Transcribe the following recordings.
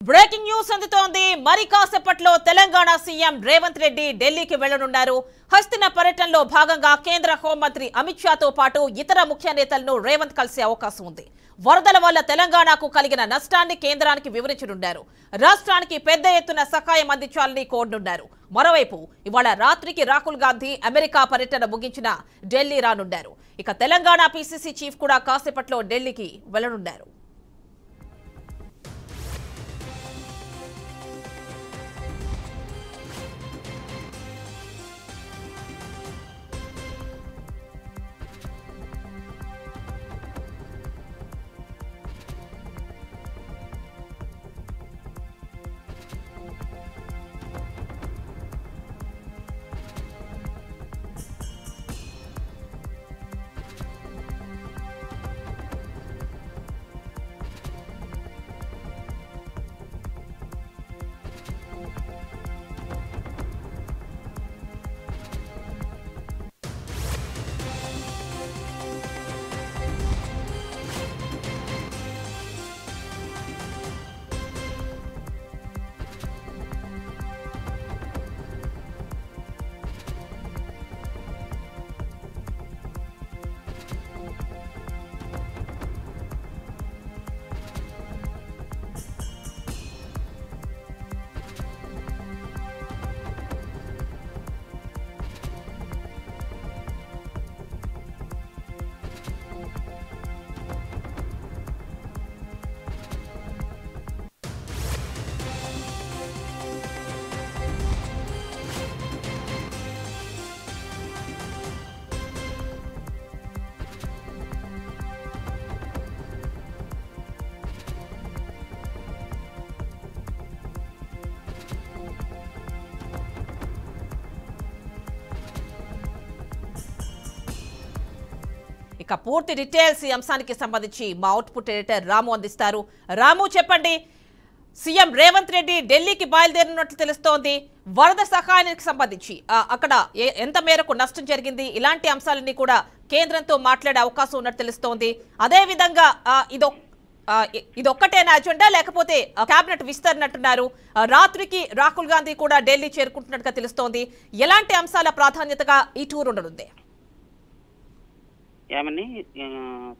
Breaking news అందుతోంది. మరి కాసేపట్లో తెలంగాణ సీఎం రేవంత్ రెడ్డి ఢిల్లీకి వెళ్లనున్నారు. హస్తిన పర్యటనలో భాగంగా కేంద్ర హోంమంత్రి అమిత్ షాతో పాటు ఇతర ముఖ్య నేతలను రేవంత్ కలిసే అవకాశం ఉంది. వరదల వల్ల తెలంగాణకు కలిగిన నష్టాన్ని కేంద్రానికి వివరించనున్నారు. రాష్ట్రానికి పెద్ద ఎత్తున సహాయం అందించాలని కోరనున్నారు. మరోవైపు ఇవాళ రాత్రికి రాహుల్ గాంధీ అమెరికా పర్యటన ముగించిన ఢిల్లీ రానున్నారు. ఇక తెలంగాణ పీసీసీ చీఫ్ కూడా కాసేపట్లో ఢిల్లీకి వెళ్లనున్నారు. ఇక పూర్తి డీటెయిల్స్ ఈ అంశానికి సంబంధించి మా అవుట్పుట్ ఎడిటర్ రాము అందిస్తారు. రాము, చెప్పండి. సీఎం రేవంత్ రెడ్డి ఢిల్లీకి బయలుదేరినట్లు తెలుస్తోంది. వరద సహాయానికి సంబంధించి అక్కడ ఎంత మేరకు నష్టం జరిగింది, ఇలాంటి అంశాలన్నీ కూడా కేంద్రంతో మాట్లాడే అవకాశం ఉన్నట్టు తెలుస్తోంది. అదేవిధంగా ఇదొక్కటేనా అజెండా, లేకపోతే కేబినెట్ విస్తరినట్టున్నారు. రాత్రికి రాహుల్ గాంధీ కూడా ఢిల్లీ చేరుకుంటున్నట్టుగా తెలుస్తోంది. ఎలాంటి అంశాల ప్రాధాన్యతగా ఈ టూర్ ఉండనుంది? ఏమని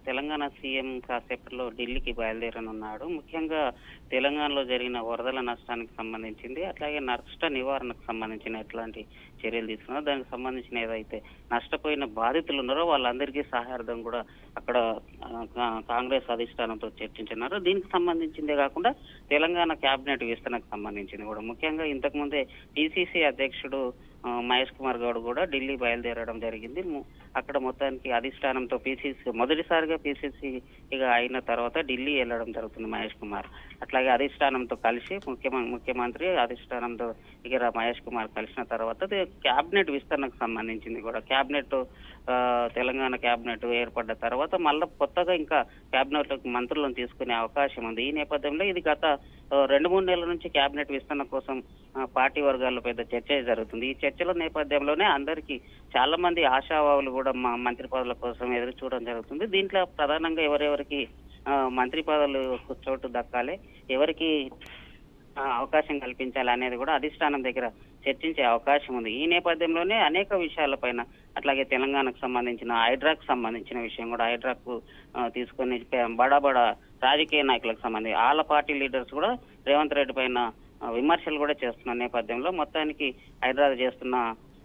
తెలంగాణ సీఎం కాసేపట్లో ఢిల్లీకి బయలుదేరనున్నాడు. ముఖ్యంగా తెలంగాణలో జరిగిన వరదల నష్టానికి సంబంధించింది, అట్లాగే నష్ట నివారణకు సంబంధించిన ఎట్లాంటి చర్యలు తీసుకున్నారో దానికి సంబంధించిన ఏదైతే నష్టపోయిన బాధితులు ఉన్నారో వాళ్ళందరికీ సహాయార్థం కూడా అక్కడ కాంగ్రెస్ అధిష్టానంతో చర్చించున్నారు. దీనికి సంబంధించిందే కాకుండా తెలంగాణ కేబినెట్ విస్తరణకు సంబంధించింది కూడా. ముఖ్యంగా ఇంతకుముందే పిసిసి అధ్యక్షుడు మహేష్ కుమార్ గౌడ్ కూడా ఢిల్లీ బయలుదేరడం జరిగింది. అక్కడ మొత్తానికి అధిష్టానంతో పిసిసి మొదటిసారిగా పిసిసిగా అయిన తర్వాత ఢిల్లీ వెళ్ళడం జరుగుతుంది మహేష్ కుమార్. అట్లాగే అధిష్టానంతో కలిసి ముఖ్యమంత్రి అధిష్టానంతో ఇక మహేష్ కుమార్ కలిసిన తర్వాత కేబినెట్ విస్తరణకు సంబంధించింది కూడా. కేబినెట్ తెలంగాణ కేబినెట్ ఏర్పడ్డ తర్వాత మళ్ళీ కొత్తగా ఇంకా కేబినెట్ మంత్రులను తీసుకునే అవకాశం ఉంది. ఈ నేపథ్యంలో ఇది గత 2-3 నెలల నుంచి కేబినెట్ విస్తరణ కోసం పార్టీ వర్గాల్లో పెద్ద చర్చ జరుగుతుంది. ఈ చర్చల నేపథ్యంలోనే అందరికీ చాలా మంది ఆశావాహులు కూడా మంత్రి పదవుల కోసం ఎదురు చూడడం జరుగుతుంది. దీంట్లో ప్రధానంగా ఎవరెవరికి మంత్రి పదవులు చోటు దక్కాలి, ఎవరికి అవకాశం కల్పించాలి అనేది కూడా అధిష్టానం దగ్గర చర్చించే అవకాశం ఉంది. ఈ నేపథ్యంలోనే అనేక విషయాలపైన, అట్లాగే తెలంగాణకు సంబంధించిన హైడ్రాకు సంబంధించిన విషయం కూడా, హైడ్రాకు తీసుకొని బడా రాజకీయ నాయకులకు సంబంధించి వాళ్ళ పార్టీ లీడర్స్ కూడా రేవంత్ రెడ్డి పైన విమర్శలు కూడా చేస్తున్న నేపథ్యంలో మొత్తానికి హైదరాబాద్ చేస్తున్న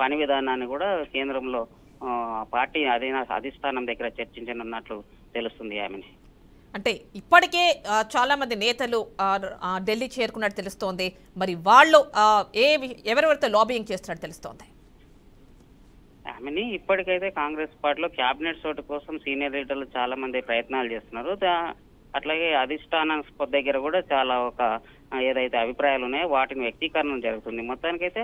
పని విధానాన్ని కూడా కేంద్రంలో పార్టీ అధిష్టానం దగ్గర చర్చించనున్నట్లు తెలుస్తుంది. ఆమె అంటే ఇప్పటికే చాలా మంది నేతలు ఢిల్లీ చేరుకున్నట్టు తెలుస్తోంది. మరి వాళ్ళు ఎవరెవరితో లాబింగ్ చేస్తున్నట్టు తెలుస్తోంది? ఆమెని ఇప్పటికైతే కాంగ్రెస్ పార్టీలో క్యాబినెట్ చోటు కోసం సీనియర్ లీడర్లు చాలా మంది ప్రయత్నాలు చేస్తున్నారు. అట్లాగే అధిష్టానం దగ్గర కూడా చాలా ఏదైతే అభిప్రాయాలు ఉన్నాయో వాటిని వ్యక్తీకరణ జరుగుతుంది. మొత్తానికైతే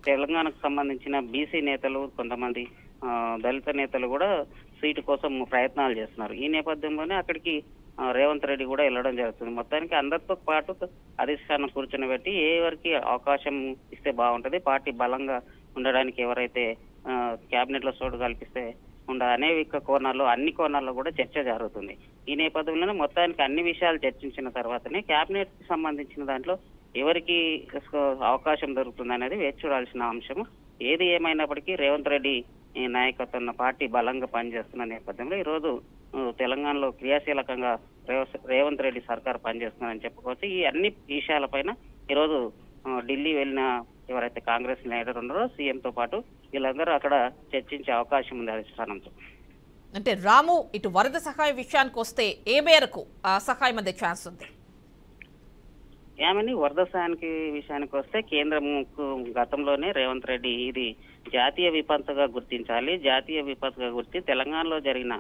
తెలంగాణకు సంబంధించిన బీసీ నేతలు, కొంతమంది దళిత నేతలు కూడా సీటు కోసం ప్రయత్నాలు చేస్తున్నారు. ఈ నేపథ్యంలోనే అక్కడికి రేవంత్ రెడ్డి కూడా వెళ్ళడం జరుగుతుంది. మొత్తానికి అందరితో పాటు అధిష్టానం కూర్చొని పెట్టి ఎవరికి అవకాశం ఇస్తే బాగుంటది, పార్టీ బలంగా ఉండడానికి ఎవరైతే కేబినెట్ లో చోటు కల్పిస్తే అనేక కోణాల్లో అన్ని కోణాల్లో కూడా చర్చ జరుగుతుంది. ఈ నేపథ్యంలోనే మొత్తానికి అన్ని విషయాలు చర్చించిన తర్వాతనే కేబినెట్ కి సంబంధించిన దాంట్లో ఎవరికి అవకాశం దొరుకుతుంది అనేది వేచి చూడాల్సిన అంశం. ఏది ఏమైనప్పటికీ రేవంత్ రెడ్డి నాయకత్వం పార్టీ బలంగా పనిచేస్తున్న నేపథ్యంలో ఈరోజు తెలంగాణలో క్రియాశీలకంగా రేవంత్ రెడ్డి సర్కార్ పనిచేస్తుందని చెప్పుకోవచ్చు. ఈ అన్ని విషయాలపైన ఈరోజు ఢిల్లీ వెళ్ళిన ఎవరైతే కాంగ్రెస్ లీడర్ ఉన్నారో సీఎంతో పాటు వీళ్ళందరూ అక్కడ చర్చించే అవకాశం ఉంది అధిష్టానంతో. అంటే రాము, ఇటు వరద సహాయం విషయానికి వస్తే ఏ మేరకు సహాయం అందే ఛాన్స్ ఉంది? ఏమని వరద సహాయానికి విషయానికి వస్తే కేంద్రం గతంలోనే రేవంత్ రెడ్డి ఇది జాతీయ విపత్తుగా గుర్తించాలి, జాతీయ విపత్తుగా గుర్తి తెలంగాణలో జరిగిన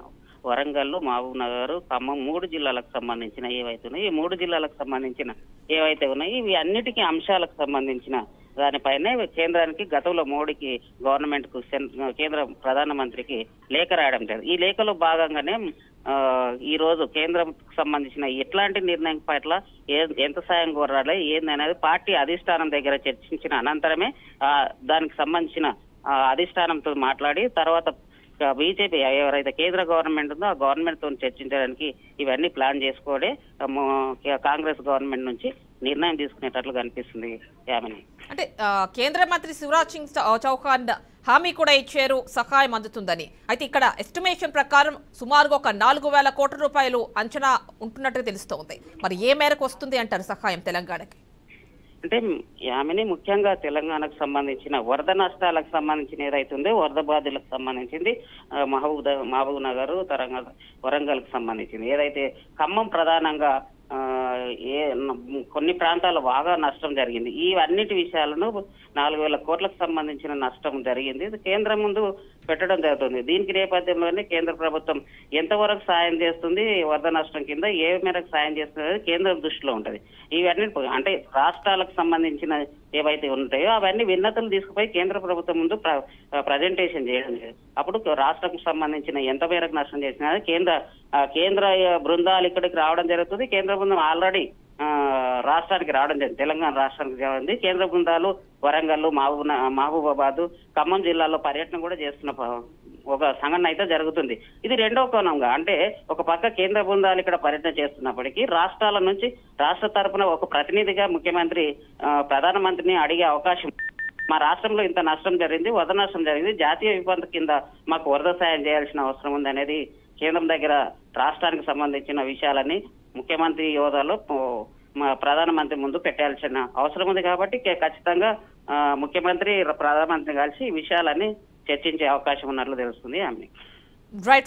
వరంగల్, మహబూబ్ నగర్, ఖమ్మం 3 జిల్లాలకు సంబంధించిన ఏవైతే ఉన్నాయి, ఈ 3 జిల్లాలకు సంబంధించిన ఏవైతే ఉన్నాయి ఇవి అన్నిటికీ అంశాలకు సంబంధించిన దానిపైనే కేంద్రానికి గతంలో మోడీకి గవర్నమెంట్ కు కేంద్ర ప్రధానమంత్రికి లేఖ రాయడం జరిగింది. ఈ లేఖలో భాగంగానే ఈ రోజు కేంద్రం సంబంధించిన ఎట్లాంటి నిర్ణయం పట్ల ఎంత సాయం కోరాలి ఏందనేది పార్టీ అధిష్టానం దగ్గర చర్చించిన అనంతరమే దానికి సంబంధించిన అధిష్టానంతో మాట్లాడి తర్వాత బీజేపీ ఎవరైతే కేంద్ర గవర్నమెంట్ ఉందో ఆ గవర్నమెంట్ తో చర్చించడానికి ఇవన్నీ ప్లాన్ చేసుకోవడే కాంగ్రెస్ గవర్నమెంట్ నుంచి నిర్ణయం తీసుకునేటట్లు కనిపిస్తుంది. యామిని, అంటే కేంద్ర మంత్రి శివరాజ్ సింగ్ చౌహాన్ హామీ కూడా ఇచ్చారు సహాయం అందుతుందని. అయితే ఇక్కడ ఎస్టిమేషన్ ప్రకారం సుమారుగా ఒక 4,000 కోట్ల రూపాయలు అంచనా ఉంటున్నట్టు తెలుస్తోంది. మరి ఏ మేరకు వస్తుంది అంటారు సహాయం తెలంగాణకి? అంటే యామిని, ముఖ్యంగా తెలంగాణకు సంబంధించిన వరద నష్టాలకు సంబంధించిన ఏదైతే ఉందో వరద బాధితులకు సంబంధించింది మహబూబ్ నగర్, వరంగల్ కు సంబంధించింది ఏదైతే ఖమ్మం ప్రధానంగా కొన్ని ప్రాంతాల్లో బాగా నష్టం జరిగింది. ఇవన్నిటి విషయాలను 4,000 కోట్లకు సంబంధించిన నష్టం జరిగింది. కేంద్రం ముందు పెట్టడం జరుగుతుంది. దీనికి నేపథ్యంలోనే కేంద్ర ప్రభుత్వం ఎంతవరకు సాయం చేస్తుంది, వరద నష్టం కింద ఏ మేరకు సాయం చేస్తుంది కేంద్రం దృష్టిలో ఉంటది. ఇవన్నీ అంటే రాష్ట్రాలకు సంబంధించిన ఏవైతే ఉంటాయో అవన్నీ విన్నతులు తీసుకుపోయి కేంద్ర ప్రభుత్వం ముందు ప్రజెంటేషన్ చేయడం లేదు. అప్పుడు రాష్ట్రానికి సంబంధించిన ఎంత మేరకు నష్టం చేసినా కేంద్ర బృందాలు ఇక్కడికి రావడం జరుగుతుంది. కేంద్ర బృందం ఆల్రెడీ రాష్ట్రానికి రావడం జరిగింది, తెలంగాణ రాష్ట్రానికి జరిగింది. కేంద్ర బృందాలు వరంగల్, మహబూబాబాద్, ఖమ్మం జిల్లాలో పర్యటన కూడా చేస్తున్న ఒక సంఘటన అయితే జరుగుతుంది. ఇది రెండో కోణంగా అంటే ఒక పక్క కేంద్ర బృందాలు ఇక్కడ పర్యటన చేస్తున్నప్పటికీ రాష్ట్రాల నుంచి రాష్ట్ర తరఫున ఒక ప్రతినిధిగా ముఖ్యమంత్రి ప్రధానమంత్రిని అడిగే అవకాశం, మా రాష్ట్రంలో ఇంత నష్టం జరిగింది, వరద నష్టం జరిగింది, జాతీయ విపత్తు కింద మాకు వరద సాయం చేయాల్సిన అవసరం ఉంది అనేది కేంద్రం దగ్గర రాష్ట్రానికి సంబంధించిన విషయాలని ముఖ్యమంత్రి హోదాలో ప్రధానమంత్రి ముందు పెట్టాల్సిన అవసరం ఉంది. కాబట్టి ఖచ్చితంగా ముఖ్యమంత్రి ప్రధానమంత్రి కలిసి ఈ విషయాలన్నీ చర్చించే అవకాశం ఉన్నట్లు తెలుస్తుంది. ఆమె రైట్.